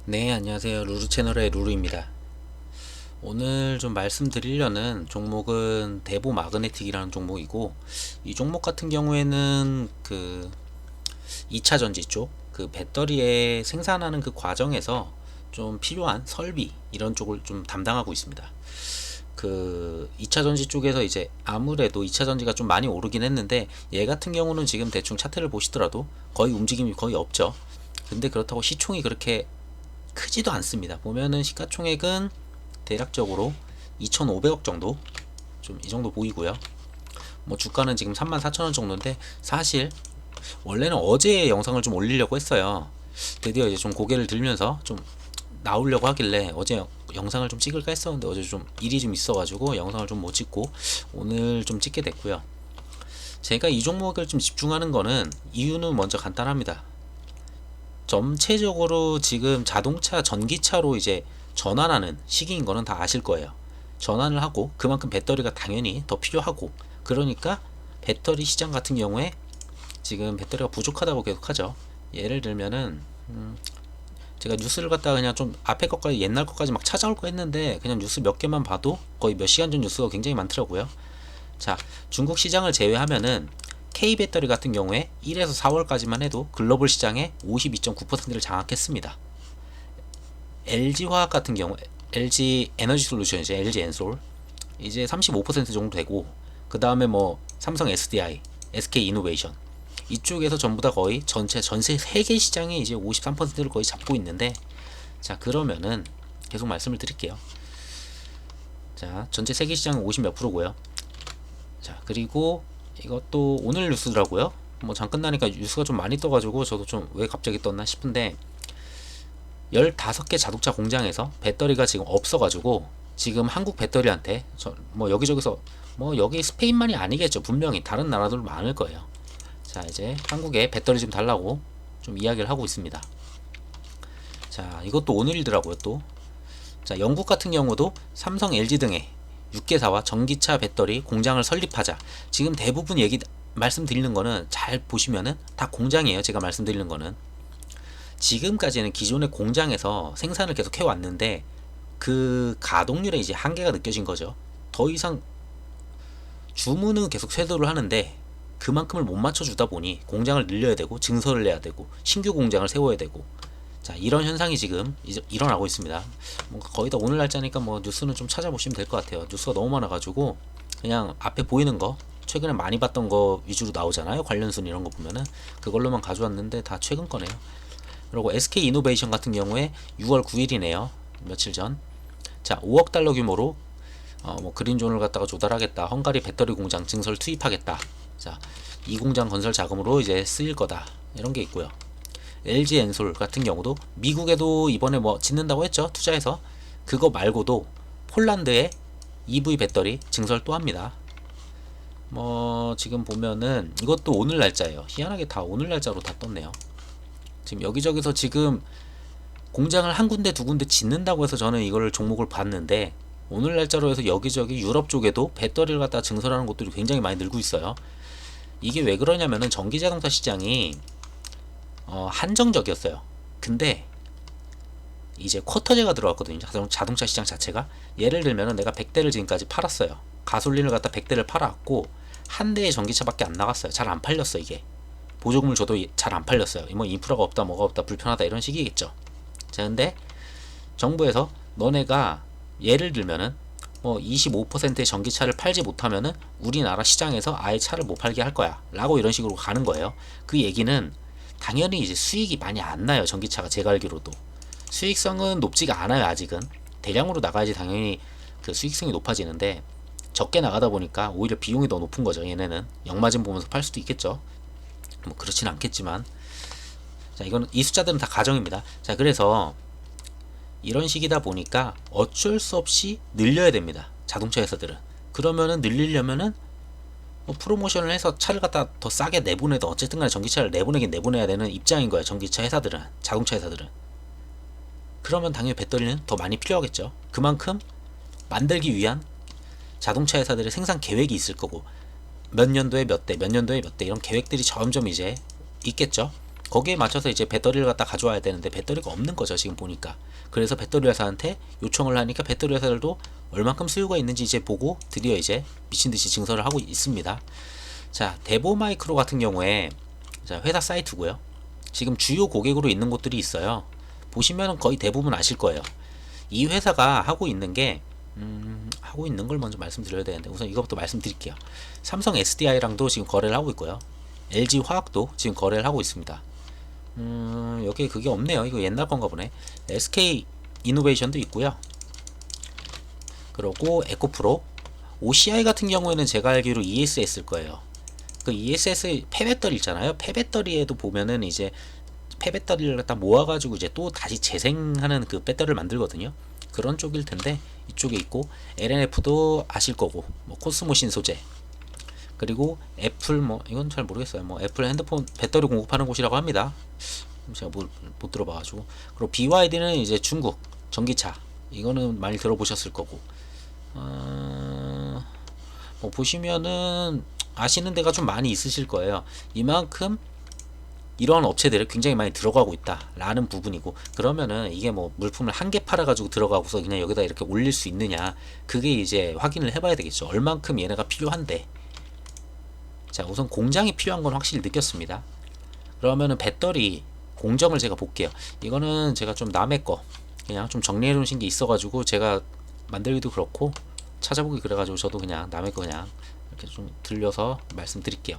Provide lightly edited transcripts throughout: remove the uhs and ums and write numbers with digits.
네, 안녕하세요. 루루 채널의 루루입니다. 오늘 좀 말씀드리려는 종목은 대보 마그네틱이라는 종목이고, 이 종목 같은 경우에는 그 2차 전지 쪽, 그 배터리에 생산하는 그 과정에서 좀 필요한 설비 이런 쪽을 좀 담당하고 있습니다. 그 2차 전지 쪽에서 이제 아무래도 2차 전지가 좀 많이 오르긴 했는데, 얘 같은 경우는 지금 대충 차트를 보시더라도 거의 움직임이 거의 없죠. 근데 그렇다고 시총이 그렇게 크지도 않습니다. 보면은 시가총액은 대략적으로 2,500억 정도, 좀 이 정도 보이고요. 뭐 주가는 지금 34,000원 정도인데, 사실 원래는 어제 영상을 좀 올리려고 했어요. 드디어 이제 좀 고개를 들면서 좀 나오려고 하길래 어제 영상을 좀 찍을까 했었는데, 어제 좀 일이 좀 있어가지고 영상을 좀 못 찍고 오늘 좀 찍게 됐고요. 제가 이 종목을 좀 집중하는 거는 이유는 먼저 간단합니다. 전체적으로 지금 자동차, 전기차로 이제 전환하는 시기인 거는 다 아실 거예요. 전환을 하고 그만큼 배터리가 당연히 더 필요하고, 그러니까 배터리 시장 같은 경우에 지금 배터리가 부족하다고 계속 하죠. 예를 들면은 제가 뉴스를 갖다가 그냥 좀 앞에 것까지, 옛날 것까지 막 찾아올 거 했는데, 그냥 뉴스 몇 개만 봐도 거의 몇 시간 전 뉴스가 굉장히 많더라고요. 자, 중국 시장을 제외하면은 K배터리 같은 경우에 1에서 4월까지만 해도 글로벌 시장의 52.9%를 장악했습니다. LG화학 같은 경우, LG 에너지 솔루션, 이제 LG 엔솔 이제 35% 정도 되고, 그 다음에 뭐 삼성 SDI, SK 이노베이션 이쪽에서 전부 다 거의 전세 세계 시장의 이제 53%를 거의 잡고 있는데, 자, 그러면은 계속 말씀을 드릴게요. 자, 전체 세계 시장은 50 몇 프로고요. 자, 그리고 이것도 오늘 뉴스더라고요. 뭐 잠깐 나니까 뉴스가 좀 많이 떠가지고 저도 좀 왜 갑자기 떴나 싶은데, 15개 자동차 공장에서 배터리가 지금 없어가지고 지금 한국 배터리한테 뭐 여기저기서, 뭐 여기 스페인만이 아니겠죠. 분명히 다른 나라들도 많을 거예요. 자, 이제 한국에 배터리 좀 달라고 좀 이야기를 하고 있습니다. 자, 이것도 오늘이더라고요 또. 자, 영국 같은 경우도 삼성, LG 등의 6개사와 전기차 배터리 공장을 설립하자. 지금 대부분 얘기 말씀드리는 거는 잘 보시면은 다 공장이에요. 제가 말씀드리는 거는 지금까지는 기존의 공장에서 생산을 계속 해왔는데, 그 가동률에 이제 한계가 느껴진 거죠. 더 이상 주문은 계속 쇄도를 하는데 그만큼을 못 맞춰주다 보니 공장을 늘려야 되고 증설을 해야 되고 신규 공장을 세워야 되고, 자, 이런 현상이 지금 일어나고 있습니다. 뭔가 거의 다 오늘 날짜니까 뭐 뉴스는 좀 찾아보시면 될 것 같아요. 뉴스가 너무 많아가지고 그냥 앞에 보이는 거, 최근에 많이 봤던 거 위주로 나오잖아요. 관련 순 이런 거 보면은 그걸로만 가져왔는데 다 최근 거네요. 그리고 SK 이노베이션 같은 경우에 6월 9일이네요. 며칠 전. 자, 5억 달러 규모로 뭐 그린존을 갖다가 조달하겠다. 헝가리 배터리 공장 증설 투입하겠다. 자, 이 공장 건설 자금으로 이제 쓰일 거다. 이런 게 있고요. LG 엔솔 같은 경우도 미국에도 이번에 뭐 짓는다고 했죠. 투자해서. 그거 말고도 폴란드에 EV 배터리 증설 또 합니다. 뭐 지금 보면은 이것도 오늘 날짜예요. 희한하게 다 오늘 날짜로 다 떴네요. 지금 여기저기서 지금 공장을 한 군데 두 군데 짓는다고 해서 저는 이걸 종목을 봤는데, 오늘 날짜로 해서 여기저기 유럽 쪽에도 배터리를 갖다 증설하는 곳들이 굉장히 많이 늘고 있어요. 이게 왜 그러냐면은 전기자동차 시장이 한정적이었어요. 근데 이제 쿼터제가 들어왔거든요. 자동차 시장 자체가. 예를 들면은 내가 100대를 지금까지 팔았어요. 가솔린을 갖다 100대를 팔아왔고 한 대의 전기차밖에 안 나갔어요. 잘 안 팔렸어. 이게 보조금을 줘도 잘 안 팔렸어요. 뭐 인프라가 없다, 뭐가 없다, 불편하다, 이런 식이겠죠. 자, 근데 정부에서 너네가 예를 들면은 뭐 25%의 전기차를 팔지 못하면은 우리나라 시장에서 아예 차를 못 팔게 할 거야 라고, 이런 식으로 가는 거예요. 그 얘기는 당연히 이제 수익이 많이 안 나요. 전기차가 제가 알기로도 수익성은 높지가 않아요. 아직은 대량으로 나가야지 당연히 그 수익성이 높아지는데, 적게 나가다 보니까 오히려 비용이 더 높은 거죠. 얘네는 역마진 보면서 팔 수도 있겠죠. 뭐 그렇진 않겠지만, 자, 이거는 이 숫자들은 다 가정입니다. 자, 그래서 이런 식이다 보니까 어쩔 수 없이 늘려야 됩니다. 자동차 회사들은. 그러면은 늘리려면은 뭐 프로모션을 해서 차를 갖다 더 싸게 내보내도 어쨌든 간에 전기차를 내보내긴 내보내야 되는 입장인 거야. 전기차 회사들은, 자동차 회사들은. 그러면 당연히 배터리는 더 많이 필요하겠죠. 그만큼 만들기 위한 자동차 회사들의 생산 계획이 있을 거고, 몇 년도에 몇 대, 몇 년도에 몇 대, 이런 계획들이 점점 이제 있겠죠. 거기에 맞춰서 이제 배터리를 갖다 가져와야 되는데 배터리가 없는 거죠 지금 보니까. 그래서 배터리 회사한테 요청을 하니까 배터리 회사들도 얼만큼 수요가 있는지 이제 보고 드디어 이제 미친듯이 증설을 하고 있습니다. 자, 대보마이크로 같은 경우에 자, 회사 사이트고요. 지금 주요 고객으로 있는 곳들이 있어요. 보시면 거의 대부분 아실 거예요. 이 회사가 하고 있는 게 하고 있는 걸 먼저 말씀드려야 되는데 우선 이것부터 말씀드릴게요. 삼성 SDI랑도 지금 거래를 하고 있고요. LG 화학도 지금 거래를 하고 있습니다. 여기에 그게 없네요. 이거 옛날 건가 보네. SK 이노베이션도 있고요. 그리고 에코프로, OCI 같은 경우에는 제가 알기로 ESS일 거예요. 그 ESS 폐배터리 있잖아요. 폐배터리에도 보면은 이제 폐배터리를 갖다 모아가지고 이제 또 다시 재생하는 그 배터리를 만들거든요. 그런 쪽일 텐데 이쪽에 있고, LNF도 아실 거고, 뭐 코스모신 소재, 그리고 애플 뭐 이건 잘 모르겠어요. 뭐 애플 핸드폰 배터리 공급하는 곳이라고 합니다. 제가 못 들어봐가지고. 그리고 BYD는 이제 중국 전기차, 이거는 많이 들어보셨을 거고. 뭐 보시면은 아시는 데가 좀 많이 있으실 거예요. 이만큼 이러한 업체들이 굉장히 많이 들어가고 있다라는 부분이고, 그러면은 이게 뭐 물품을 한 개 팔아가지고 들어가고서 그냥 여기다 이렇게 올릴 수 있느냐, 그게 이제 확인을 해봐야 되겠죠. 얼만큼 얘네가 필요한데. 자, 우선 공장이 필요한 건 확실히 느꼈습니다. 그러면은 배터리 공정을 제가 볼게요. 이거는 제가 좀 남의 거 그냥 좀 정리해 놓으신 게 있어가지고 제가 만들기도 그렇고 찾아보기 그래가지고 저도 그냥 남의 거 그냥 이렇게 좀 들려서 말씀드릴게요.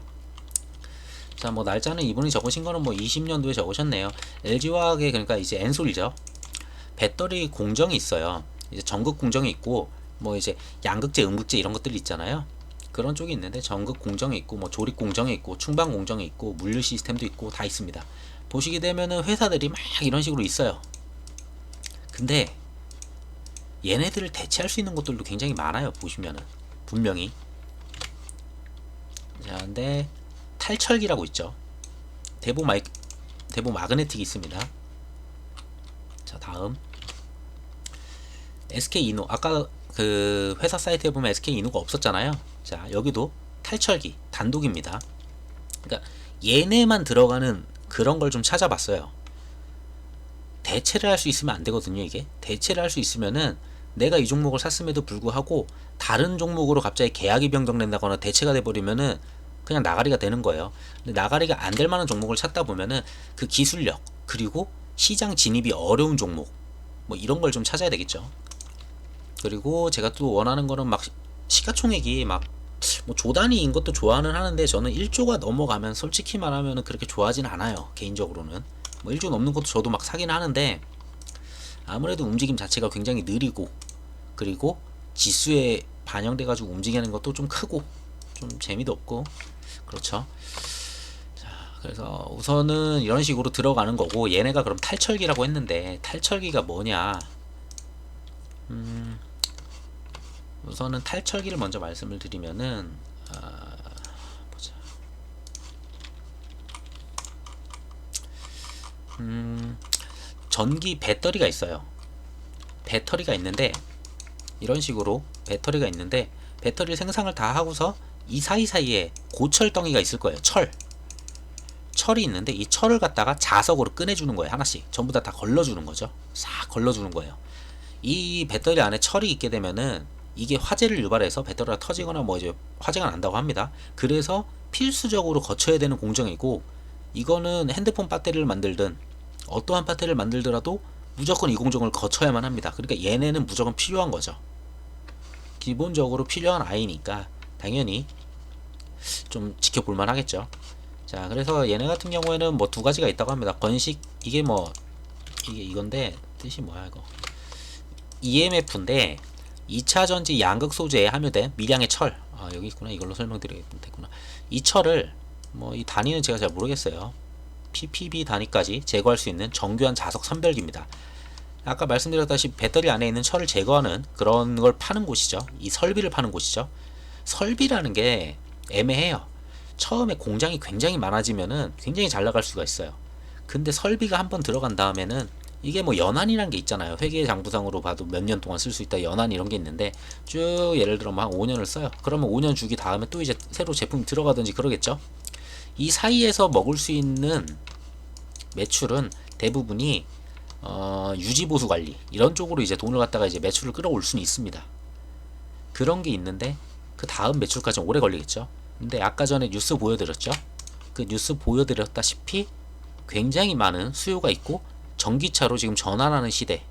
자, 뭐 날짜는 이분이 적으신 거는 뭐 20년도에 적으셨네요. LG화학의 그러니까 이제 엔솔이죠. 배터리 공정이 있어요. 이제 전극 공정이 있고 뭐 이제 양극재, 음극재 이런 것들이 있잖아요. 그런 쪽이 있는데 전극 공정이 있고 뭐 조립 공정이 있고 충방 공정이 있고 물류 시스템도 있고 다 있습니다. 보시게 되면은 회사들이 막 이런 식으로 있어요. 근데 얘네들을 대체할 수 있는 것들도 굉장히 많아요. 보시면은 분명히. 자, 근데 탈철기라고 있죠. 대보 마그네틱이 있습니다. 자, 다음 SK 이노, 아까 그 회사 사이트에 보면 SK 이노가 없었잖아요. 자, 여기도 탈철기 단독입니다. 그러니까 얘네만 들어가는 그런 걸 좀 찾아봤어요. 대체를 할 수 있으면 안 되거든요. 이게 대체를 할 수 있으면은 내가 이 종목을 샀음에도 불구하고 다른 종목으로 갑자기 계약이 변경된다거나 대체가 돼버리면은 그냥 나가리가 되는 거예요. 근데 나가리가 안 될 만한 종목을 찾다 보면은 그 기술력 그리고 시장 진입이 어려운 종목 뭐 이런 걸 좀 찾아야 되겠죠. 그리고 제가 또 원하는 거는 막 시가총액이 막 뭐 조 단위인 것도 좋아는 하는데 저는 1조가 넘어가면 솔직히 말하면 그렇게 좋아하진 않아요. 개인적으로는 뭐 1조 넘는 것도 저도 막 사긴 하는데 아무래도 움직임 자체가 굉장히 느리고 그리고 지수에 반영돼 가지고 움직이는 것도 좀 크고 좀 재미도 없고 그렇죠. 자, 그래서 우선은 이런 식으로 들어가는 거고, 얘네가 그럼 탈철기라고 했는데 탈철기가 뭐냐. 우선은 탈철기를 먼저 말씀을 드리면은 보자. 전기 배터리가 있어요. 배터리가 있는데 이런 식으로 배터리가 있는데 배터리 생산을 다 하고서 이 사이사이에 고철덩이가 있을 거예요. 철이 있는데 이 철을 갖다가 자석으로 꺼내주는 거예요. 하나씩 전부 다 걸러주는 거죠. 싹 걸러주는 거예요. 이 배터리 안에 철이 있게 되면은 이게 화재를 유발해서 배터리가 터지거나 뭐 이제 화재가 난다고 합니다. 그래서 필수적으로 거쳐야 되는 공정이고, 이거는 핸드폰 배터리를 만들든 어떠한 배터리를 만들더라도 무조건 이 공정을 거쳐야만 합니다. 그러니까 얘네는 무조건 필요한 거죠. 기본적으로 필요한 아이니까 당연히 좀 지켜볼만 하겠죠. 자, 그래서 얘네 같은 경우에는 뭐 두 가지가 있다고 합니다. 건식, 이게 뭐 이게 이건데 뜻이 뭐야 이거, EMF인데 2차 전지 양극 소재에 함유된 미량의 철, 여기 있구나. 이걸로 설명드리겠구나. 이 철을 뭐 이 단위는 제가 잘 모르겠어요. ppb 단위까지 제거할 수 있는 정교한 자석 선별기입니다. 아까 말씀드렸다시피 배터리 안에 있는 철을 제거하는 그런 걸 파는 곳이죠. 이 설비를 파는 곳이죠. 설비라는 게 애매해요. 처음에 공장이 굉장히 많아지면은 굉장히 잘 나갈 수가 있어요. 근데 설비가 한번 들어간 다음에는 이게 뭐 연한이란 게 있잖아요. 회계 장부상으로 봐도 몇 년 동안 쓸 수 있다 연한 이런 게 있는데, 쭉 예를 들어 뭐 한 5년을 써요. 그러면 5년 주기 다음에 또 이제 새로 제품이 들어가든지 그러겠죠. 이 사이에서 먹을 수 있는 매출은 대부분이 유지 보수 관리 이런 쪽으로 이제 돈을 갖다가 이제 매출을 끌어올 수는 있습니다. 그런 게 있는데 그 다음 매출까지 오래 걸리겠죠. 근데 아까 전에 뉴스 보여드렸죠. 그 뉴스 보여드렸다시피 굉장히 많은 수요가 있고 전기차로 지금 전환하는 시대,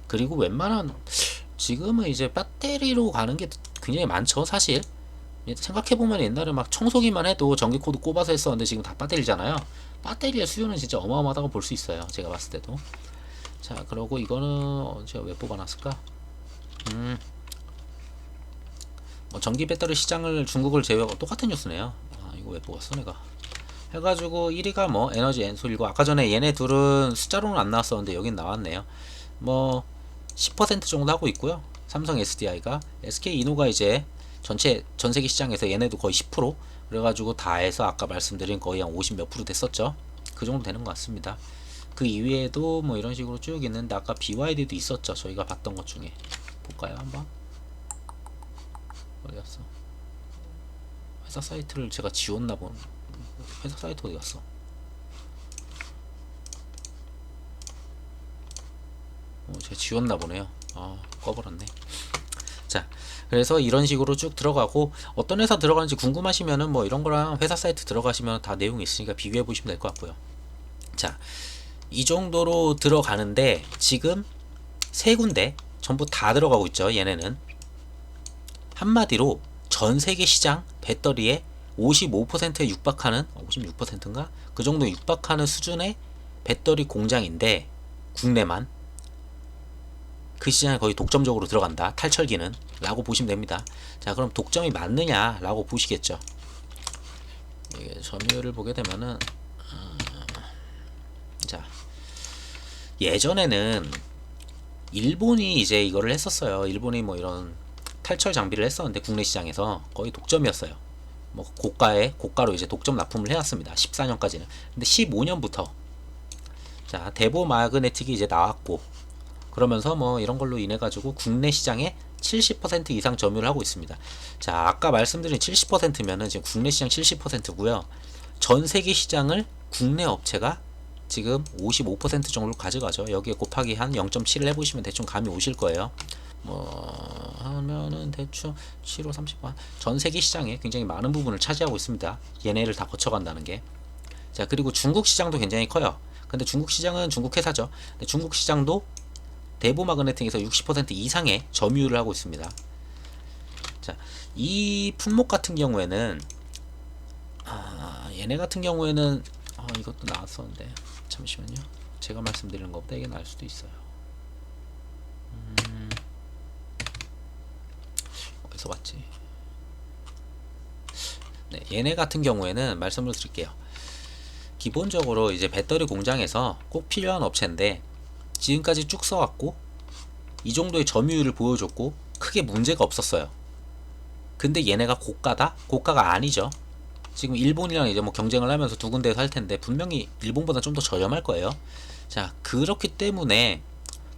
그리고 웬만한 지금은 이제 배터리로 가는 게 굉장히 많죠. 사실 생각해보면 옛날에 막 청소기만 해도 전기 코드 꼽아서 했었는데 지금 다 배터리잖아요. 배터리의 수요는 진짜 어마어마하다고 볼 수 있어요. 제가 봤을 때도. 자, 그러고 이거는 제가 왜 뽑아놨을까? 뭐 전기 배터리 시장을 중국을 제외하고 똑같은 뉴스네요. 아, 이거 왜 뽑았어 내가? 해가지고 1위가 뭐 에너지 엔솔이고, 아까 전에 얘네 둘은 숫자로는 안 나왔었는데 여긴 나왔네요. 뭐 10% 정도 하고 있고요. 삼성 SDI가, SK 이노가 이제 전체 전세계 시장에서 얘네도 거의 10%, 그래가지고 다 해서 아까 말씀드린 거의 한 50 몇 프로 됐었죠. 그 정도 되는 것 같습니다. 그 이외에도 뭐 이런 식으로 쭉 있는데 아까 BYD도 있었죠. 저희가 봤던 것 중에 볼까요 한번? 어디 갔어? 회사 사이트를 제가 지웠나 본. 회사 사이트 어디 갔어? 제가 지웠나 보네요. 아, 꺼버렸네. 자, 그래서 이런 식으로 쭉 들어가고, 어떤 회사 들어가는지 궁금하시면은 뭐 이런 거랑 회사 사이트 들어가시면 다 내용이 있으니까 비교해 보시면 될 것 같고요. 자, 이 정도로 들어가는데 지금 세 군데 전부 다 들어가고 있죠. 얘네는 한마디로 전 세계 시장 배터리에 55%에 육박하는, 56%인가? 그 정도 육박하는 수준의 배터리 공장인데, 국내만 그 시장에 거의 독점적으로 들어간다. 탈철기는 라고 보시면 됩니다. 자, 그럼 독점이 맞느냐 라고 보시겠죠. 이게 점유율을 보게 되면은 자, 예전에는 일본이 이제 이거를 했었어요. 일본이 뭐 이런 탈철 장비를 했었는데 국내 시장에서 거의 독점이었어요. 뭐 고가로 이제 독점 납품을 해왔습니다. 14년까지는. 근데 15년부터 자, 대보 마그네틱이 이제 나왔고, 그러면서 뭐 이런 걸로 인해 가지고 국내 시장에 70% 이상 점유를 하고 있습니다. 자, 아까 말씀드린 70%면은 지금 국내 시장 70%고요. 전 세계 시장을 국내 업체가 지금 55% 정도를 가져가죠. 여기에 곱하기 한 0.7을 해보시면 대충 감이 오실 거예요. 뭐 하면은 대충 7호 30만 전 세계 시장에 굉장히 많은 부분을 차지하고 있습니다. 얘네를 다 거쳐간다는 게. 자, 그리고 중국 시장도 굉장히 커요. 근데 중국 시장은 중국 회사죠. 근데 중국 시장도 대보 마그네틱에서 60% 이상의 점유율을 하고 있습니다. 자, 이 품목 같은 경우에는 얘네 같은 경우에는 이것도 나왔었는데 잠시만요. 제가 말씀드리는 것보다 이게 나을 수도 있어요. 어디서 봤지? 네, 얘네 같은 경우에는 말씀을 드릴게요. 기본적으로 이제 배터리 공장에서 꼭 필요한 업체인데 지금까지 쭉 써왔고 이 정도의 점유율을 보여줬고 크게 문제가 없었어요. 근데 얘네가 고가다? 고가가 아니죠. 지금 일본이랑 이제 뭐 경쟁을 하면서 두 군데에서 할 텐데 분명히 일본보다 좀 더 저렴할 거예요. 자, 그렇기 때문에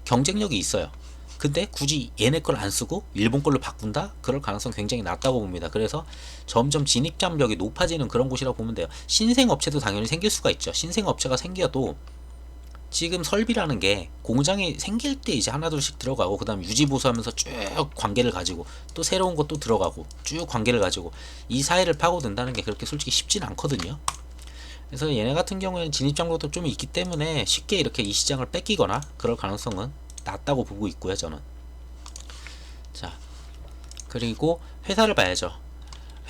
경쟁력이 있어요. 근데 굳이 얘네 걸 안 쓰고 일본 걸로 바꾼다? 그럴 가능성 굉장히 낮다고 봅니다. 그래서 점점 진입 장벽이 높아지는 그런 곳이라고 보면 돼요. 신생 업체도 당연히 생길 수가 있죠. 신생 업체가 생겨도 지금 설비라는 게 공장이 생길 때 이제 하나둘씩 들어가고, 그 다음 유지 보수하면서 쭉 관계를 가지고 또 새로운 것도 들어가고 쭉 관계를 가지고 이 사이를 파고든다는 게 그렇게 솔직히 쉽진 않거든요. 그래서 얘네 같은 경우에는 진입장벽도 좀 있기 때문에 쉽게 이렇게 이 시장을 뺏기거나 그럴 가능성은 낮다고 보고 있고요, 저는. 자, 그리고 회사를 봐야죠.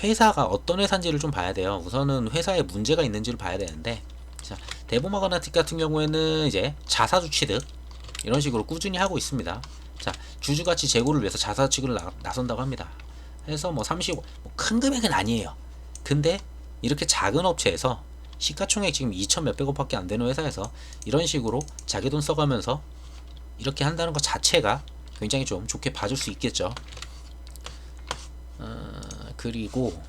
회사가 어떤 회사인지를 좀 봐야 돼요. 우선은 회사에 문제가 있는지를 봐야 되는데, 자, 대보마그네틱 같은 경우에는 이제 자사주 취득 이런 식으로 꾸준히 하고 있습니다. 자, 주주가치 제고를 위해서 자사 취급을 나선다고 합니다. 그래서 뭐 35, 큰 금액은 아니에요. 근데 이렇게 작은 업체에서 시가총액 지금 2천 몇백억밖에 안 되는 회사에서 이런 식으로 자기 돈 써가면서 이렇게 한다는 것 자체가 굉장히 좀 좋게 봐줄 수 있겠죠. 그리고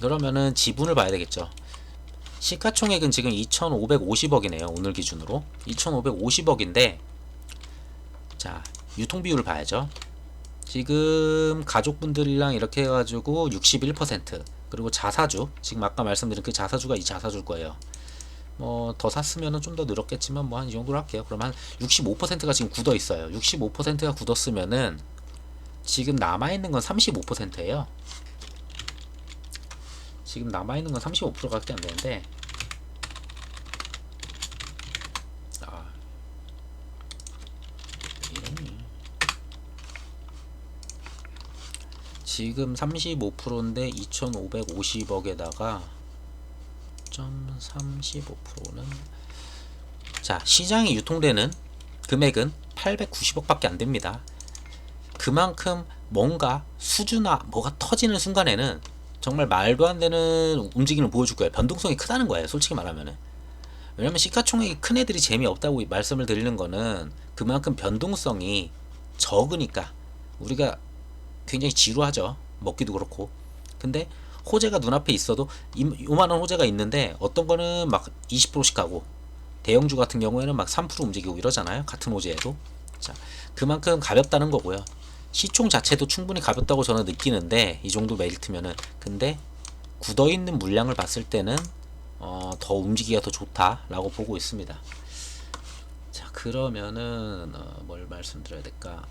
그러면은 지분을 봐야 되겠죠. 시가총액은 지금 2,550억이네요. 오늘 기준으로 2,550억인데, 자, 유통비율을 봐야죠. 지금 가족분들이랑 이렇게 해가지고 61%, 그리고 자사주, 지금 아까 말씀드린 그 자사주가 이 자사주일 거예요. 뭐 더 샀으면은 좀 더 늘었겠지만 뭐 한 이 정도로 할게요. 그럼 한 65%가 지금 굳어 있어요. 65%가 굳었으면은 지금 남아있는 건 35%예요. 지금 남아있는 건 35%밖에 안 되는데, 아, 이러니. 지금 35%인데 2,550억에다가 35%는, 자, 시장에 유통되는 금액은 890억밖에 안 됩니다. 그만큼 뭔가 수주나 뭐가 터지는 순간에는 정말 말도 안 되는 움직임을 보여줄 거예요. 변동성이 크다는 거예요, 솔직히 말하면은. 왜냐면 시가총액이 큰 애들이 재미없다고 말씀을 드리는 거는 그만큼 변동성이 적으니까 우리가 굉장히 지루하죠. 먹기도 그렇고. 근데 호재가 눈앞에 있어도 요만한 호재가 있는데 어떤 거는 막 20%씩 가고, 대형주 같은 경우에는 막 3% 움직이고 이러잖아요. 같은 호재에도. 자, 그만큼 가볍다는 거고요. 시총 자체도 충분히 가볍다고 저는 느끼는데, 이 정도 메리트면은. 근데 굳어있는 물량을 봤을 때는 더 움직이기가 더 좋다라고 보고 있습니다. 자, 그러면은 뭘 말씀드려야 될까?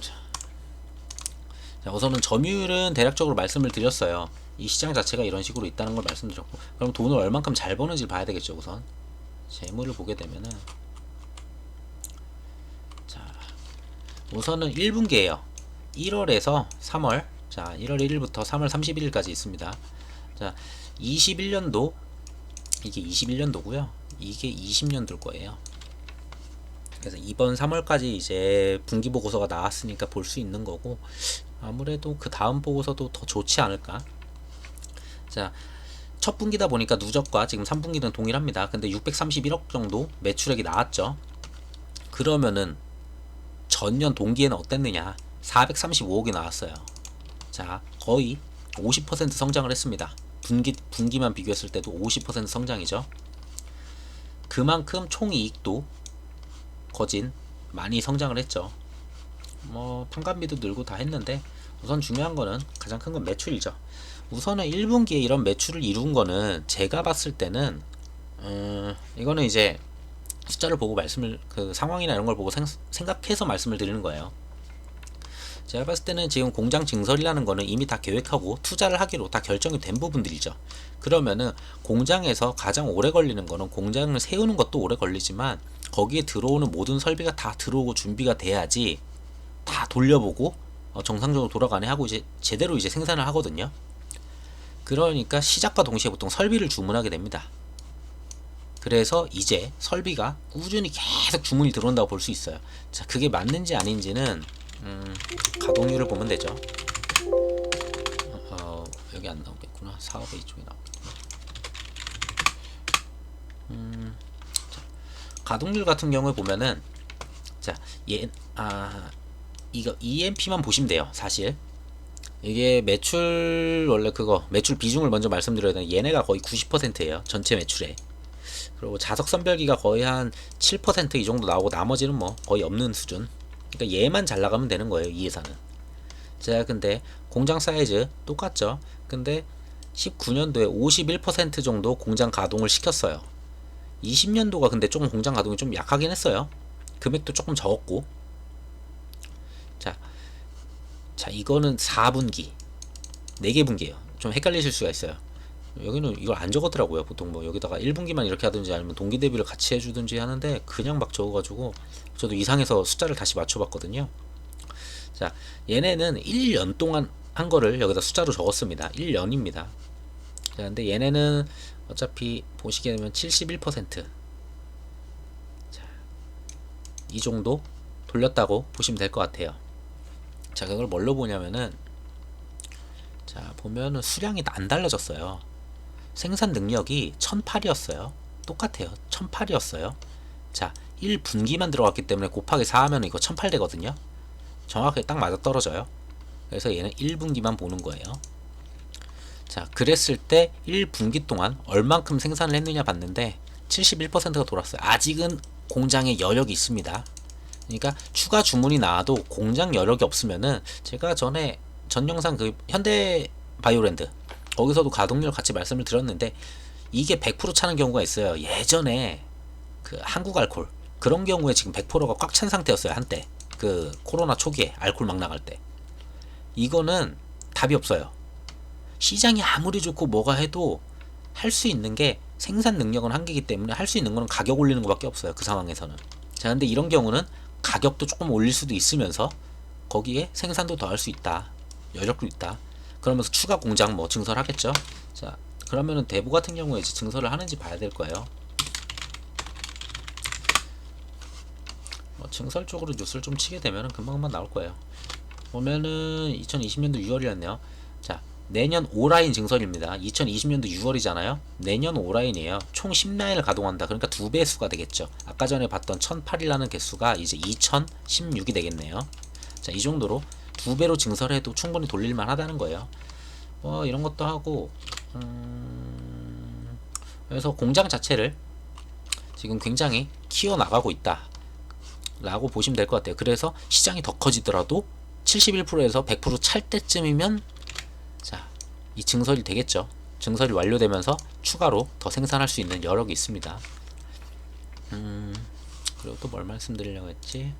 자, 우선은 점유율은 대략적으로 말씀을 드렸어요. 이 시장 자체가 이런 식으로 있다는 걸 말씀드렸고, 그럼 돈을 얼만큼 잘 버는지 봐야 되겠죠. 우선 재물을 보게 되면은, 자, 우선은 1분기예요. 1월에서 3월, 자, 1월 1일부터 3월 31일까지 있습니다. 자, 21년도, 이게 21년도고요. 이게 20년도일 거예요. 그래서 이번 3월까지 이제 분기 보고서가 나왔으니까 볼 수 있는 거고, 아무래도 그 다음 보고서도 더 좋지 않을까. 자, 첫 분기다 보니까 누적과 지금 3분기는 동일합니다. 근데 631억 정도 매출액이 나왔죠. 그러면은 전년 동기에는 어땠느냐? 435억이 나왔어요. 자, 거의 50% 성장을 했습니다. 분기만 비교했을 때도 50% 성장이죠. 그만큼 총이익도 거진 많이 성장을 했죠. 뭐 판관비도 늘고 다 했는데, 우선 중요한 거는, 가장 큰 건 매출이죠. 우선은 1분기에 이런 매출을 이룬 거는 제가 봤을 때는 이거는 이제 숫자를 보고 말씀을, 그 상황이나 이런 걸 보고 생각해서 말씀을 드리는 거예요. 제가 봤을 때는 지금 공장 증설이라는 거는 이미 다 계획하고 투자를 하기로 다 결정이 된 부분들이죠. 그러면은 공장에서 가장 오래 걸리는 거는, 공장을 세우는 것도 오래 걸리지만 거기에 들어오는 모든 설비가 다 들어오고 준비가 돼야지 다 돌려보고 정상적으로 돌아가네 하고 이제 제대로 이제 생산을 하거든요. 그러니까 시작과 동시에 보통 설비를 주문하게 됩니다. 그래서 이제 설비가 꾸준히 계속 주문이 들어온다고 볼 수 있어요. 자, 그게 맞는지 아닌지는 가동률을 보면 되죠. 여기 안 나오겠구나. 사업의 이쪽에 나오겠구나. 자, 가동률 같은 경우에 보면은, 자, 이거 EMP만 보시면 돼요. 사실 이게 매출, 원래 그거 매출 비중을 먼저 말씀드려야 되는, 얘네가 거의 90%예요. 전체 매출에. 그리고 자석 선별기가 거의 한 7% 이 정도 나오고 나머지는 뭐 거의 없는 수준. 그러니까 얘만 잘 나가면 되는 거예요, 이 회사는. 제가 근데 공장 사이즈 똑같죠. 근데 19년도에 51% 정도 공장 가동을 시켰어요. 20년도가 근데 조금 공장 가동이 좀 약하긴 했어요. 금액도 조금 적었고. 자, 이거는 4분기 4개 분기예요. 좀 헷갈리실 수가 있어요. 여기는 이걸 안 적었더라고요. 보통 뭐 여기다가 1분기만 이렇게 하든지 아니면 동기 대비를 같이 해주든지 하는데, 그냥 막 적어가지고 저도 이상해서 숫자를 다시 맞춰봤거든요. 자, 얘네는 1년 동안 한 거를 여기다 숫자로 적었습니다. 1년입니다. 자, 근데 얘네는 어차피 보시게 되면 71%, 자, 이 정도 돌렸다고 보시면 될 것 같아요. 자, 그걸 뭘로 보냐면은, 자, 보면은 수량이 안 달라졌어요. 생산 능력이 1008이었어요. 똑같아요. 1008이었어요. 자, 1분기만 들어갔기 때문에 곱하기 4 하면 이거 1008 되거든요. 정확하게 딱 맞아 떨어져요. 그래서 얘는 1분기만 보는 거예요. 자, 그랬을 때 1분기 동안 얼만큼 생산을 했느냐 봤는데 71%가 돌았어요. 아직은 공장에 여력이 있습니다. 그러니까 추가 주문이 나와도 공장 여력이 없으면은, 제가 전에 전 영상 그 현대 바이오랜드 거기서도 가동률 같이 말씀을 드렸는데, 이게 100% 차는 경우가 있어요. 예전에 그 한국 알콜 그런 경우에 지금 100%가 꽉 찬 상태였어요. 한때 그 코로나 초기에 알콜 막 나갈 때. 이거는 답이 없어요. 시장이 아무리 좋고 뭐가 해도 할 수 있는 게 생산 능력은 한계이기 때문에 할 수 있는 거는 가격 올리는 것밖에 없어요. 그 상황에서는. 자, 근데 이런 경우는 가격도 조금 올릴 수도 있으면서 거기에 생산도 더 할 수 있다. 여력도 있다. 그러면서 추가 공장 뭐 증설하겠죠. 자, 그러면은 대부 같은 경우에 이제 증설을 하는지 봐야 될 거예요. 증설 쪽으로 뉴스를 좀 치게 되면은 금방금방 나올 거예요. 보면은 2020년도 6월이었네요. 자, 내년 5라인 증설입니다. 2020년도 6월이잖아요. 내년 5라인이에요. 총 10라인을 가동한다. 그러니까 2배 수가 되겠죠. 아까 전에 봤던 1008이라는 개수가 이제 2016이 되겠네요. 자, 이 정도로 2배로 증설해도 충분히 돌릴만 하다는 거예요. 이런 것도 하고, 그래서 공장 자체를 지금 굉장히 키워나가고 있다 라고 보시면 될 것 같아요. 그래서 시장이 더 커지더라도 71%에서 100%찰 때쯤이면 자, 이 증설이 되겠죠. 증설이 완료되면서 추가로 더 생산할 수 있는 여력이 있습니다. 그리고 또 뭘 말씀드리려고 했지?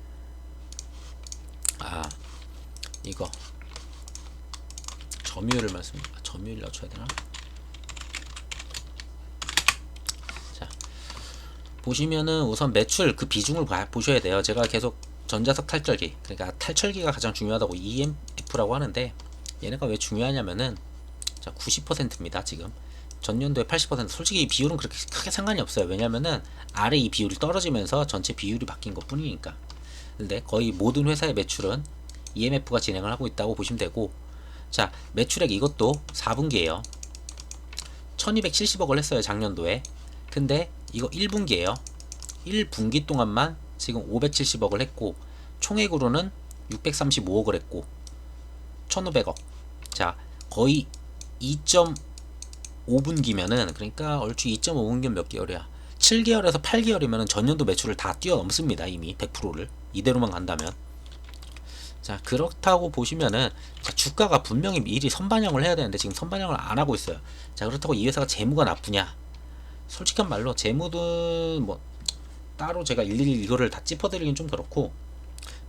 아, 이거 점유율을 점유율 낮춰야 되나? 자, 보시면은 우선 매출 그 비중을 보셔야 돼요. 제가 계속 전자석 탈철기, 그러니까 탈철기가 가장 중요하다고 EMF라고 하는데, 얘네가 왜 중요하냐면은 자, 90%입니다. 지금 전년도에 80%. 솔직히 이 비율은 그렇게 크게 상관이 없어요. 왜냐면은 아래 이 비율이 떨어지면서 전체 비율이 바뀐 것 뿐이니까. 근데 거의 모든 회사의 매출은 EMF가 진행을 하고 있다고 보시면 되고, 자, 매출액 이것도 4분기에요 1270억을 했어요. 작년도에. 근데 이거 1분기에요 1분기 동안만 지금 570억을 했고, 총액으로는 635억을 했고 1500억. 자, 거의 2.5분기면은, 그러니까 얼추 2.5분기면 몇 개월이야? 7개월에서 8개월이면은 전년도 매출을 다 뛰어넘습니다. 이미 100%를 이대로만 간다면. 자, 그렇다고 보시면은, 자, 주가가 분명히 미리 선반영을 해야 되는데 지금 선반영을 안 하고 있어요. 자, 그렇다고 이 회사가 재무가 나쁘냐? 솔직한 말로 재무도 뭐 따로 제가 일일이 이거를 다 짚어드리긴 좀 그렇고,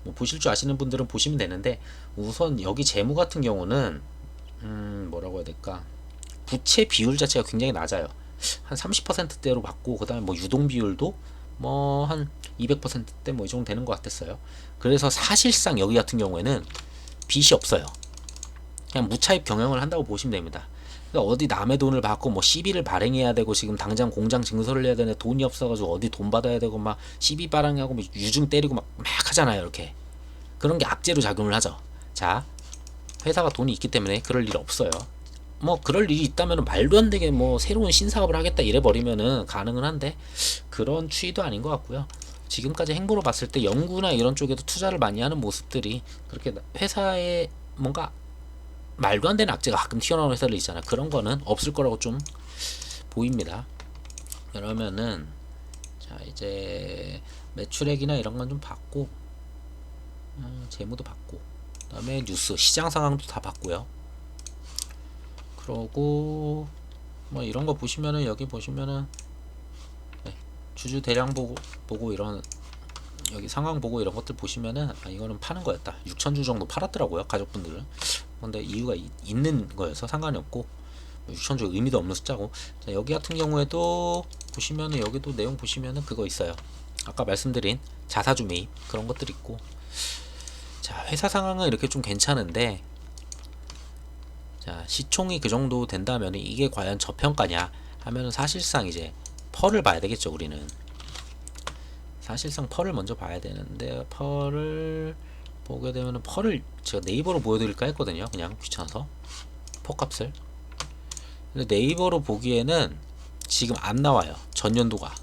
뭐 보실 줄 아시는 분들은 보시면 되는데, 우선 여기 재무 같은 경우는 뭐라고 해야 될까? 부채 비율 자체가 굉장히 낮아요. 한 30%대로 받고, 그 다음에 뭐 유동 비율도 뭐 한 200%대 뭐 이 정도 되는 것 같았어요. 그래서 사실상 여기 같은 경우에는 빚이 없어요. 그냥 무차입 경영을 한다고 보시면 됩니다. 그러니까 어디 남의 돈을 받고 뭐 시비를 발행해야 되고, 지금 당장 공장 증설을 해야 되는데 돈이 없어가지고 어디 돈 받아야 되고 막 시비 발행하고 뭐 유증 때리고 막 하잖아요. 이렇게 그런 게 악재로 작용을 하죠. 자, 회사가 돈이 있기 때문에 그럴 일 없어요. 뭐 그럴 일이 있다면 말도 안 되게 뭐 새로운 신사업을 하겠다 이래 버리면은 가능은 한데, 그런 추이도 아닌 것 같고요. 지금까지 행보로 봤을 때 연구나 이런 쪽에도 투자를 많이 하는 모습들이, 그렇게 회사에 뭔가 말도 안 되는 악재가 가끔 튀어나오는 회사들 있잖아. 그런 거는 없을 거라고 좀 보입니다. 그러면은 자, 이제 매출액이나 이런 건 좀 봤고, 재무도 봤고, 그 다음에 뉴스 시장 상황도 다 봤고요. 그러고 뭐 이런 거 보시면은, 여기 보시면은 네, 주주 대량 보고 이런 여기 상황 보고 이런 것들 보시면은, 아, 이거는 파는 거였다. 6,000주 정도 팔았더라고요, 가족분들은. 근데 이유가 있는 거여서 상관이 없고, 6,000주 의미도 없는 숫자고. 자, 여기 같은 경우에도 보시면은, 여기도 내용 보시면은 그거 있어요. 아까 말씀드린 자사주 매입 그런 것들 있고. 자, 회사 상황은 이렇게 좀 괜찮은데, 자, 시총이 그 정도 된다면 이게 과연 저평가냐 하면은 사실상 이제 펄을 봐야 되겠죠. 우리는 사실상 펄을 먼저 봐야 되는데, 펄을 보게 되면은, 펄을 제가 네이버로 보여드릴까 했거든요. 그냥 귀찮아서 펄 값을. 근데 네이버로 보기에는 지금 안 나와요, 전년도가.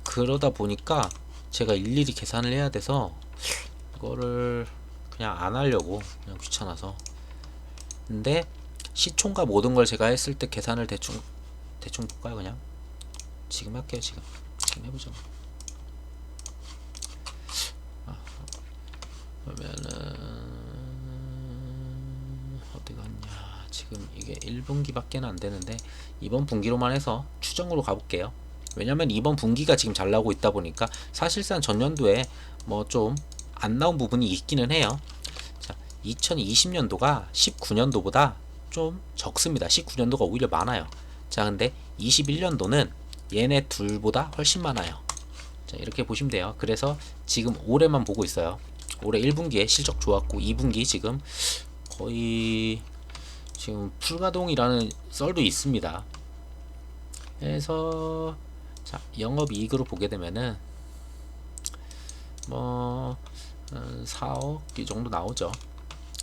그러다 보니까 제가 일일이 계산을 해야 돼서 이거를 그냥 안 하려고, 그냥 귀찮아서. 근데 시총과 모든 걸 제가 했을 때 계산을 대충 볼까요? 그냥 지금 할게요. 지금 해보죠. 그러면은 어디 갔냐? 지금 이게 1분기밖에 안 되는데, 이번 분기로만 해서 추정으로 가볼게요. 왜냐면 이번 분기가 지금 잘 나오고 있다 보니까 사실상 전년도에 뭐 좀 안 나온 부분이 있기는 해요. 자, 2020년도가 19년도보다 좀 적습니다. 19년도가 오히려 많아요. 자, 근데 21년도는 얘네 둘보다 훨씬 많아요. 자, 이렇게 보시면 돼요. 그래서 지금 올해만 보고 있어요. 올해 1분기에 실적 좋았고 2분기 지금 거의 지금 풀가동이라는 썰도 있습니다. 그래서 자, 영업이익으로 보게 되면은 뭐 4억 이 정도 나오죠.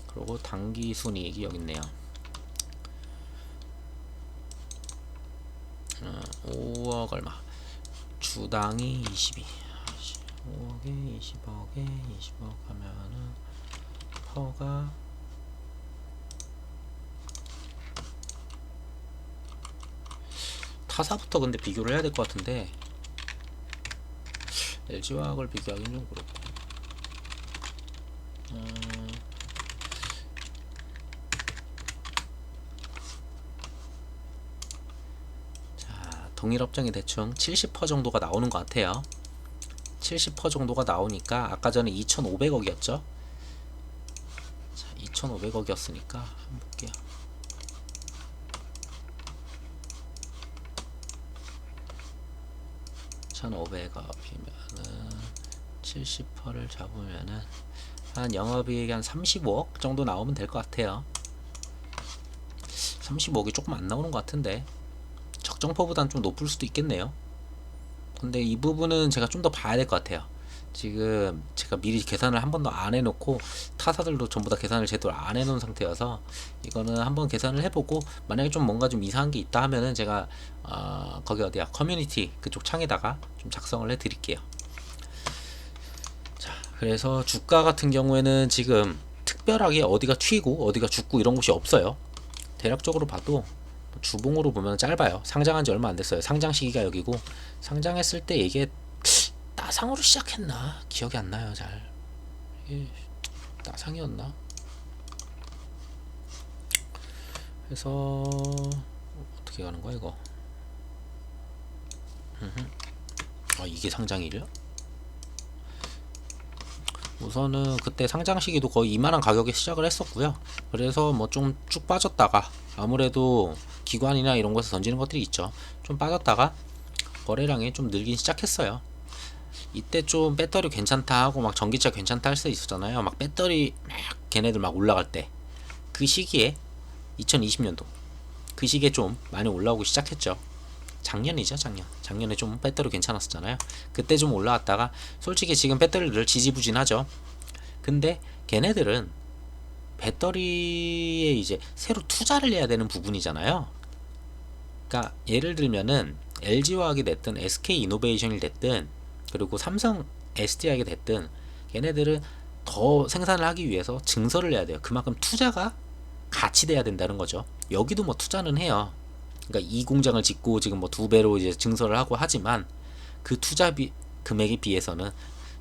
그리고 당기순이익이 여기 있네요. 5억 얼마, 주당이 22, 5억에 20억에 20억 하면은 퍼가 타사부터 근데 비교를 해야 될 것 같은데 LG화학을 비교하기는 좀 그렇고 자, 동일업종이 대충 70% 정도가 나오는 것 같아요. 70% 정도가 나오니까 아까 전에 2,500억이었죠. 자, 2,500억이었으니까 한번 볼게요. 1,500억이면은 70%를 잡으면은 한 영업이익이 한 35억 정도 나오면 될 것 같아요. 35억이 조금 안 나오는 것 같은데 적정퍼보다는 좀 높을 수도 있겠네요. 근데 이 부분은 제가 좀 더 봐야 될 것 같아요. 지금 제가 미리 계산을 한 번도 안 해놓고 타사들도 전부 다 계산을 제대로 안 해놓은 상태여서 이거는 한번 계산을 해보고 만약에 좀 뭔가 좀 이상한 게 있다 하면은 제가 거기 어디야 커뮤니티 그쪽 창에다가 좀 작성을 해 드릴게요. 자, 그래서 주가 같은 경우에는 지금 특별하게 어디가 튀고 어디가 죽고 이런 곳이 없어요. 대략적으로 봐도 주봉으로 보면 짧아요. 상장한 지 얼마 안 됐어요. 상장 시기가 여기고 상장했을 때 이게 따상으로 시작했나? 기억이 안 나요. 잘 이게 따상이었나? 그래서 어떻게 가는 거야 이거? 아, 이게 상장일이야? 우선은 그때 상장 시기도 거의 이만한 가격에 시작을 했었고요. 그래서 뭐 좀 쭉 빠졌다가 아무래도 기관이나 이런 곳에서 던지는 것들이 있죠. 좀 빠졌다가 거래량이 좀 늘긴 시작했어요. 이때 좀 배터리 괜찮다 하고 막 전기차 괜찮다 할 때 있었잖아요. 막 배터리 막 걔네들 막 올라갈 때 그 시기에 2020년도 그 시기에 좀 많이 올라오기 시작했죠. 작년이죠, 작년에 좀 배터리 괜찮았었잖아요. 그때 좀 올라왔다가 솔직히 지금 배터리를 지지부진하죠. 근데 걔네들은 배터리에 이제 새로 투자를 해야 되는 부분이잖아요. 그러니까 예를 들면은 LG화학이 됐든 SK이노베이션이 됐든 그리고 삼성 SDI가 됐든 걔네들은 더 생산을 하기 위해서 증설을 해야 돼요. 그만큼 투자가 같이 돼야 된다는 거죠. 여기도 뭐 투자는 해요. 그러니까 이 공장을 짓고 지금 뭐 2배로 이제 증설을 하고 하지만 그 투자비 금액에 비해서는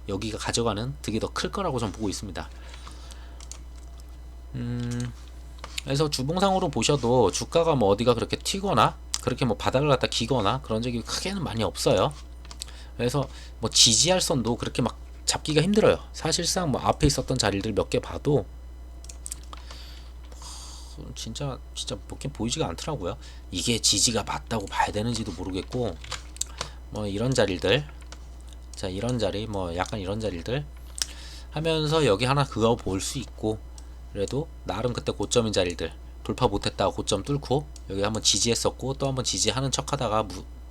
여기가 가져가는 득이 더 클 거라고 전 보고 있습니다. 그래서 주봉상으로 보셔도 주가가 뭐 어디가 그렇게 튀거나 그렇게 뭐 바닥을 갖다 기거나 그런 적이 크게는 많이 없어요. 그래서 뭐 지지할 선도 그렇게 막 잡기가 힘들어요. 사실상 뭐 앞에 있었던 자리들 몇 개 봐도 진짜 몇개 보이지가 않더라고요. 이게 지지가 맞다고 봐야 되는지도 모르겠고 뭐 이런 자리들, 자 이런 자리 뭐 약간 이런 자리들 하면서 여기 하나 그거 볼 수 있고 그래도 나름 그때 고점인 자리들 돌파 못했다가 고점 뚫고 여기 한번 지지했었고 또 한번 지지하는 척하다가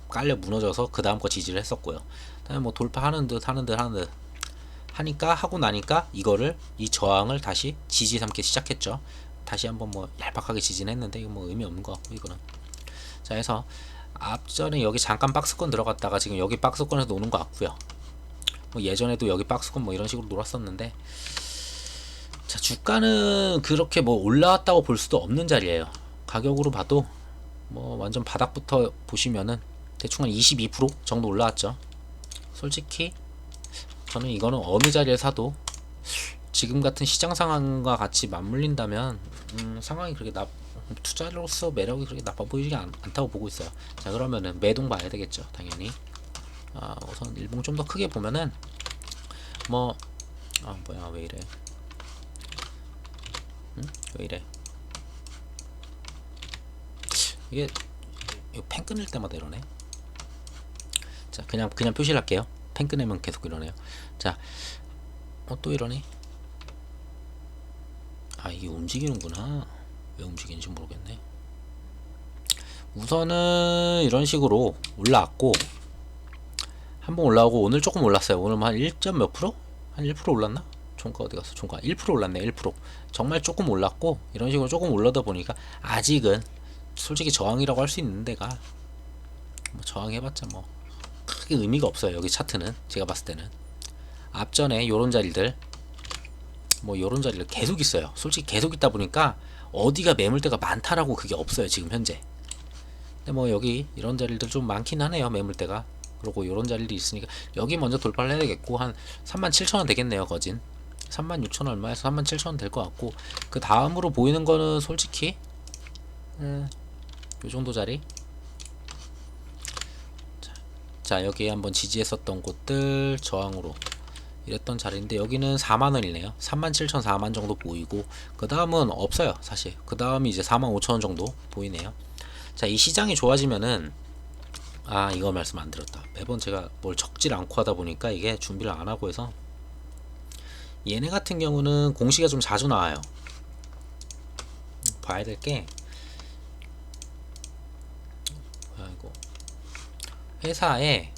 깔려 무너져서 그 다음 거 지지를 했었고요. 그다음에 뭐 돌파하는 듯 하는 듯 하는 듯 하니까 하고 나니까 이거를 이 저항을 다시 지지 삼기 시작했죠. 다시 한번 뭐 얄팍하게 지진했는데 이거 뭐 의미 없는 것 같고 이거는. 자, 해서 앞전에 여기 잠깐 박스권 들어갔다가 지금 여기 박스권에서 노는 것 같고요. 뭐 예전에도 여기 박스권 뭐 이런 식으로 놀았었는데 자, 주가는 그렇게 뭐 올라왔다고 볼 수도 없는 자리예요. 가격으로 봐도 뭐 완전 바닥부터 보시면은 대충 한 22% 정도 올라왔죠. 솔직히 저는 이거는 어느 자리에 사도 지금 같은 시장 상황과 같이 맞물린다면 상황이 그렇게 투자로서 매력이 그렇게 나빠 보이지 않다고 보고 있어요. 자, 그러면은 매동 봐야 되겠죠, 당연히. 우선 일봉 좀 더 크게 보면은 뭐 뭐야, 왜 이래? 왜 이래? 이게 펜 끊을 때마다 이러네. 자, 그냥 표시를 할게요. 펜 끊으면 계속 이러네요. 자, 또 이러니? 이게 움직이는구나. 왜 움직이는지 모르겠네. 우선은 이런 식으로 올라왔고, 한번 올라오고, 오늘 조금 올랐어요. 오늘 한 1점 몇 프로? 한 1% 올랐나? 종가 어디 갔어? 종가 1% 올랐네. 1%. 정말 조금 올랐고, 이런 식으로 조금 올라다 보니까 아직은 솔직히 저항이라고 할 수 있는 데가 뭐 저항해봤자 뭐 크게 의미가 없어요. 여기 차트는 제가 봤을 때는 앞전에 요런 자리들, 뭐 요런 자리를 계속 있어요. 솔직히 계속 있다 보니까 어디가 매물대가 많다라고 그게 없어요, 지금 현재. 근데 뭐 여기 이런 자리들 좀 많긴 하네요, 매물대가. 그리고 요런 자리도 있으니까 여기 먼저 돌파를 해야 되겠고, 한 37,000원 되겠네요, 거진. 36,000원 얼마에서 37,000원 될 것 같고, 그 다음으로 보이는 거는 솔직히 요 정도 자리. 자, 여기에 한번 지지했었던 곳들 저항으로 이랬던 자리인데, 여기는 4만원이네요 37,000, 4만 정도 보이고, 그 다음은 없어요 사실. 그 다음이 이제 45,000원 정도 보이네요. 자, 이 시장이 좋아지면은, 이거 말씀 안 드렸다. 매번 제가 뭘 적질 않고 하다 보니까 이게 준비를 안 하고 해서, 얘네 같은 경우는 공시가 좀 자주 나와요. 봐야 될 게, 뭐야 이거, 회사에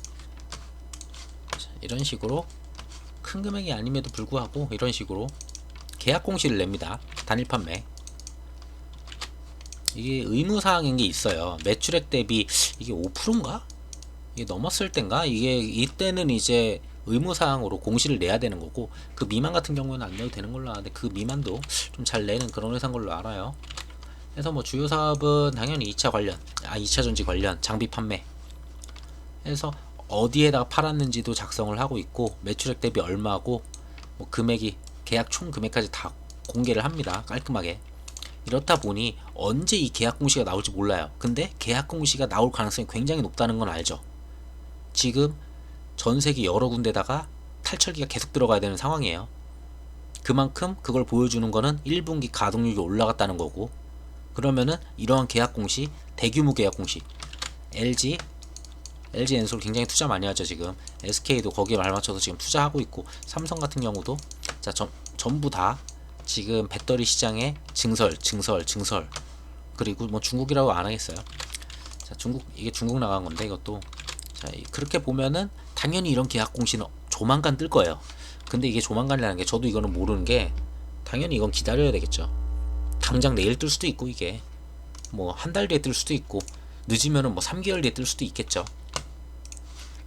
이런 식으로 큰 금액이 아님에도 불구하고 이런 식으로 계약 공시를 냅니다. 단일 판매. 이게 의무사항인 게 있어요. 매출액 대비 이게 5%인가? 이게 넘었을 땐가? 이게 이때는 이제 의무사항으로 공시를 내야 되는 거고, 그 미만 같은 경우는 안 내도 되는 걸로 아는데, 그 미만도 좀 잘 내는 그런 회사인 걸로 알아요. 그래서 뭐 주요 사업은 당연히 2차 관련, 2차 전지 관련 장비 판매. 그래서 어디에다가 팔았는지도 작성을 하고 있고, 매출액 대비 얼마고, 뭐 금액이 계약 총 금액까지 다 공개를 합니다. 깔끔하게. 이렇다 보니 언제 이 계약 공시가 나올지 몰라요. 근데 계약 공시가 나올 가능성이 굉장히 높다는 건 알죠. 지금 전 세계 여러 군데다가 탈철기가 계속 들어가야 되는 상황이에요. 그만큼 그걸 보여주는 거는 1분기 가동률이 올라갔다는 거고, 그러면은 이러한 계약 공시, 대규모 계약 공시, LG 엔솔 굉장히 투자 많이 하죠 지금. SK도 거기에 발맞춰서 지금 투자하고 있고, 삼성 같은 경우도, 자, 전부 다 지금 배터리 시장에 증설. 그리고 뭐 중국이라고 안 하겠어요. 자, 이게 중국 나간 건데 이것도. 자, 그렇게 보면은 당연히 이런 계약 공시는 조만간 뜰 거예요. 근데 이게 조만간이라는 게, 저도 이거는 모르는 게, 당연히 이건 기다려야 되겠죠. 당장 내일 뜰 수도 있고, 이게 뭐 한 달 뒤에 뜰 수도 있고, 늦으면은 뭐 3개월 뒤에 뜰 수도 있겠죠.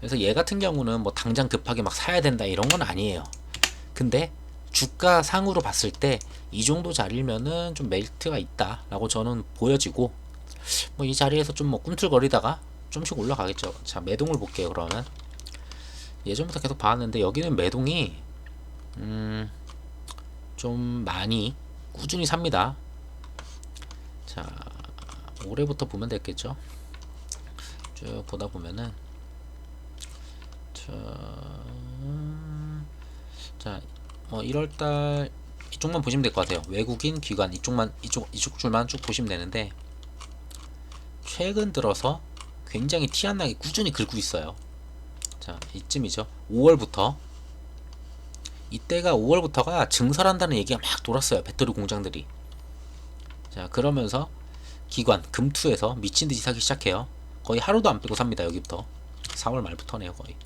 그래서 얘 같은 경우는 뭐 당장 급하게 막 사야 된다 이런 건 아니에요. 근데 주가 상으로 봤을 때 이 정도 자리면은 좀 메리트가 있다 라고 저는 보여지고, 뭐 이 자리에서 좀 뭐 꿈틀거리다가 좀씩 올라가겠죠. 자, 매동을 볼게요. 그러면 예전부터 계속 봐왔는데, 여기는 매동이 좀 많이 꾸준히 삽니다. 자, 올해부터 보면 됐겠죠. 쭉 보다 보면은, 자, 뭐 1월달 이쪽만 보시면 될 것 같아요. 외국인 기관 이쪽 줄만 쭉 보시면 되는데, 최근 들어서 굉장히 티 안 나게 꾸준히 긁고 있어요. 자, 이쯤이죠. 5월부터. 이때가 5월부터가 증설한다는 얘기가 막 돌았어요. 배터리 공장들이. 자, 그러면서 기관 금투에서 미친듯이 사기 시작해요. 거의 하루도 안 빼고 삽니다. 여기부터 4월 말부터네요 거의.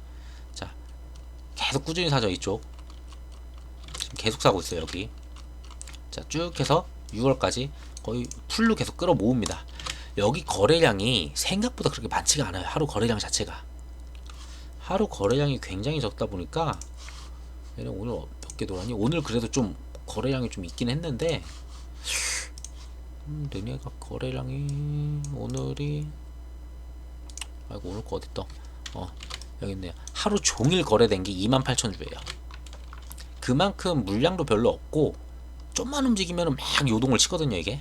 자, 계속 꾸준히 사죠. 이쪽 지금 계속 사고 있어요. 여기. 자, 쭉 해서 6월까지 거의 풀로 계속 끌어 모읍니다. 여기 거래량이 생각보다 그렇게 많지가 않아요. 하루 거래량 자체가. 하루 거래량이 굉장히 적다 보니까, 얘는 오늘 몇 개 돌았니? 오늘 그래도 좀 거래량이 좀 있긴 했는데, 얘네가 거래량이 오늘이, 아이고 오늘 거 어딨다. 여기 있네요. 하루 종일 거래된 게 28,000주예요. 그만큼 물량도 별로 없고, 좀만 움직이면 막 요동을 치거든요 이게.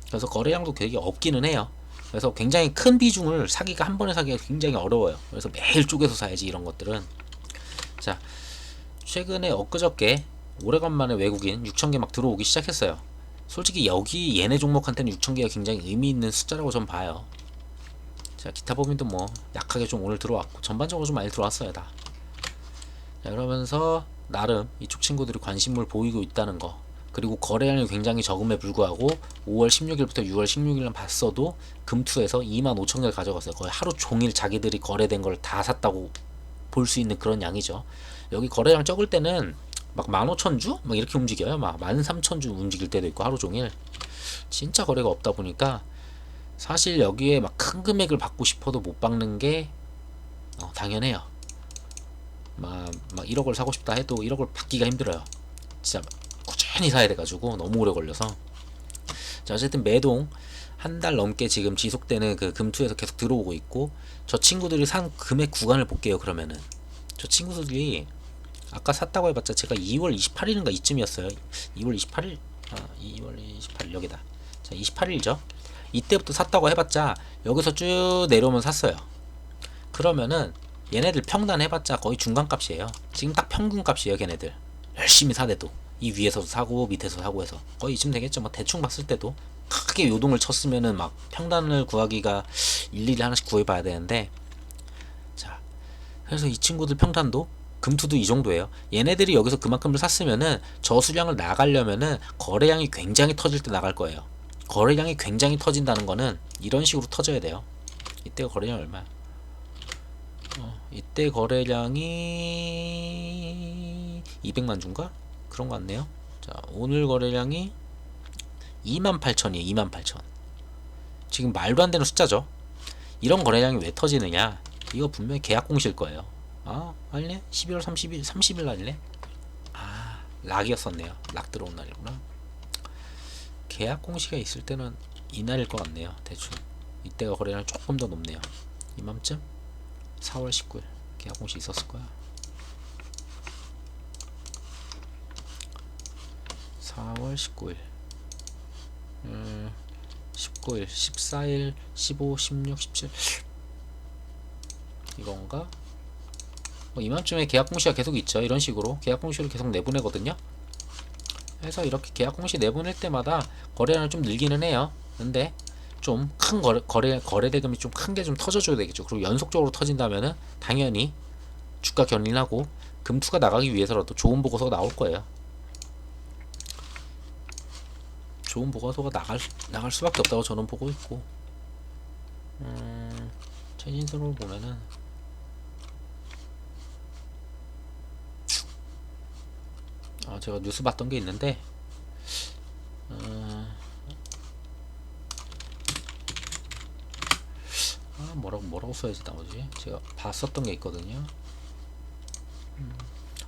그래서 거래량도 되게 없기는 해요. 그래서 굉장히 큰 비중을 사기가 한 번에 사기가 굉장히 어려워요. 그래서 매일 쪼개서 사야지 이런 것들은. 자, 최근에 엊그저께 오래간만에 외국인 6,000개 막 들어오기 시작했어요. 솔직히 여기 얘네 종목한테는 6,000개가 굉장히 의미 있는 숫자라고 전 봐요. 자, 기타 법인도 뭐 약하게 좀 오늘 들어왔고 전반적으로 좀 많이 들어왔어요 다. 자, 그러면서 나름 이쪽 친구들이 관심을 보이고 있다는 거, 그리고 거래량이 굉장히 적음에 불구하고 5월 16일부터 6월 16일만 봤어도 금투에서 25,000개를 가져갔어요. 거의 하루 종일 자기들이 거래된 걸 다 샀다고 볼 수 있는 그런 양이죠. 여기 거래량 적을 때는 막 15,000주? 막 이렇게 움직여요. 막 13,000주 움직일 때도 있고 하루 종일. 진짜 거래가 없다 보니까 사실 여기에 막 큰 금액을 받고 싶어도 못 받는 게 당연해요. 막 1억을 사고 싶다 해도 1억을 받기가 힘들어요. 진짜 꾸준히 사야 돼가지고 너무 오래 걸려서. 자, 어쨌든 매동 한 달 넘게 지금 지속되는 그 금투에서 계속 들어오고 있고, 저 친구들이 산 금액 구간을 볼게요. 그러면은 저 친구들이 아까 샀다고 해봤자 제가 2월 28일인가 이쯤이었어요. 2월 28일 2월 28일 여기다. 자, 28일이죠. 이때부터 샀다고 해봤자 여기서 쭉 내려오면 샀어요. 그러면은 얘네들 평단 해봤자 거의 중간값이에요. 지금 딱 평균값이에요. 걔네들 열심히 사대도 이 위에서도 사고 밑에서 사고 해서 거의 이쯤 되겠죠. 뭐 대충 봤을 때도 크게 요동을 쳤으면은 막 평단을 구하기가 일일이 하나씩 구해봐야 되는데, 자, 그래서 이 친구들 평단도 금투도 이 정도예요. 얘네들이 여기서 그만큼을 샀으면은 저 수량을 나가려면은 거래량이 굉장히 터질 때 나갈 거예요. 거래량이 굉장히 터진다는 거는 이런 식으로 터져야 돼요. 이때가 거래량 얼마야? 이때 거래량이 200만 주인가? 그런 거 같네요. 자, 오늘 거래량이 28,000이에요. 28,000. 지금 말도 안 되는 숫자죠. 이런 거래량이 왜 터지느냐? 이거 분명히 계약 공시일 거예요. 아니네? 12월 30일 날이네? 락이었었네요. 락 들어온 날이구나. 계약 공시가 있을 때는 이날일 것 같네요. 대충. 이때가 거래량이 조금 더 높네요. 이맘쯤? 4월 19일. 계약 공시 있었을 거야. 4월 19일. 19일, 14일, 15, 16, 17 이건가? 이맘쯤에 계약 공시가 계속 있죠. 이런 식으로 계약 공시를 계속 내보내거든요. 그래서 이렇게 계약 공시 내보낼 때마다 거래량을 좀 늘기는 해요. 근데 좀 큰 거래 대금이 좀 큰 게 좀 터져줘야 되겠죠. 그리고 연속적으로 터진다면은 당연히 주가 견인하고 금투가 나가기 위해서라도 좋은 보고서가 나올 거예요. 좋은 보고서가 나갈 수밖에 없다고 저는 보고 있고, 최진수로 보면은 제가 뉴스 봤던 게 있는데, 뭐라고 써야지 나오지? 제가 봤었던 게 있거든요.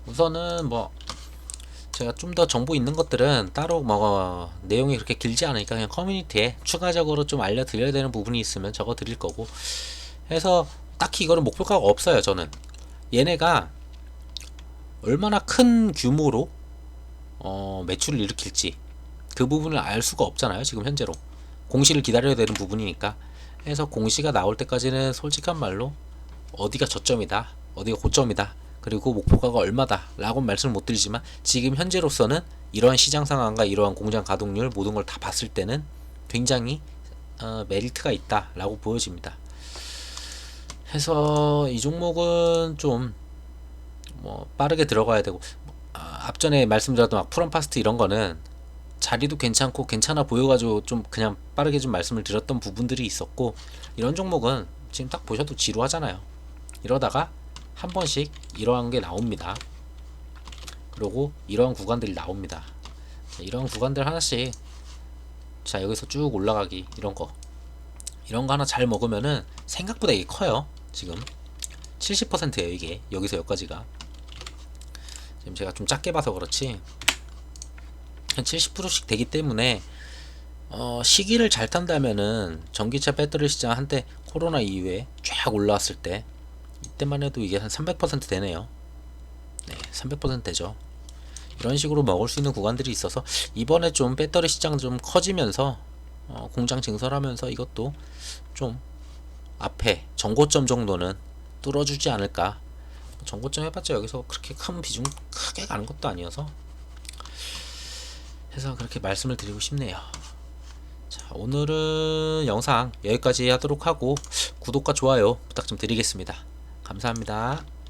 우선은 뭐 제가 좀 더 정보 있는 것들은 따로 뭐 내용이 그렇게 길지 않으니까 그냥 커뮤니티에 추가적으로 좀 알려드려야 되는 부분이 있으면 적어 드릴 거고 해서, 딱히 이거는 목표가가 없어요. 저는 얘네가 얼마나 큰 규모로 매출을 일으킬지 그 부분을 알 수가 없잖아요. 지금 현재로 공시를 기다려야 되는 부분이니까. 해서 공시가 나올 때까지는 솔직한 말로 어디가 저점이다, 어디가 고점이다, 그리고 목표가가 얼마다 라고 말씀을 못 드리지만, 지금 현재로서는 이러한 시장 상황과 이러한 공장 가동률 모든 걸 다 봤을 때는 굉장히 메리트가 있다 라고 보여집니다. 해서 이 종목은 좀 뭐 빠르게 들어가야 되고, 앞전에 말씀드렸던 막 프롬파스트 이런 거는 자리도 괜찮고 괜찮아 보여가지고 좀 그냥 빠르게 좀 말씀을 드렸던 부분들이 있었고, 이런 종목은 지금 딱 보셔도 지루하잖아요. 이러다가 한 번씩 이러한 게 나옵니다. 그리고 이러한 구간들이 나옵니다. 자, 이러한 구간들 하나씩, 자, 여기서 쭉 올라가기, 이런 거 하나 잘 먹으면은 생각보다 이게 커요. 지금 70%예요 이게. 여기서 여기까지가 지금 제가 좀 작게 봐서 그렇지 한 70%씩 되기 때문에 시기를 잘 탄다면은 전기차 배터리 시장 한때 코로나 이후에 쫙 올라왔을 때, 이때만 해도 이게 한 300% 되네요. 네, 300% 되죠. 이런 식으로 먹을 수 있는 구간들이 있어서 이번에 좀 배터리 시장 좀 커지면서 공장 증설하면서 이것도 좀 앞에 정고점 정도는 뚫어주지 않을까. 정고점 해봤자 여기서 그렇게 큰 비중 크게 가는 것도 아니어서 해서 그렇게 말씀을 드리고 싶네요. 자, 오늘은 영상 여기까지 하도록 하고 구독과 좋아요 부탁 좀 드리겠습니다. 감사합니다.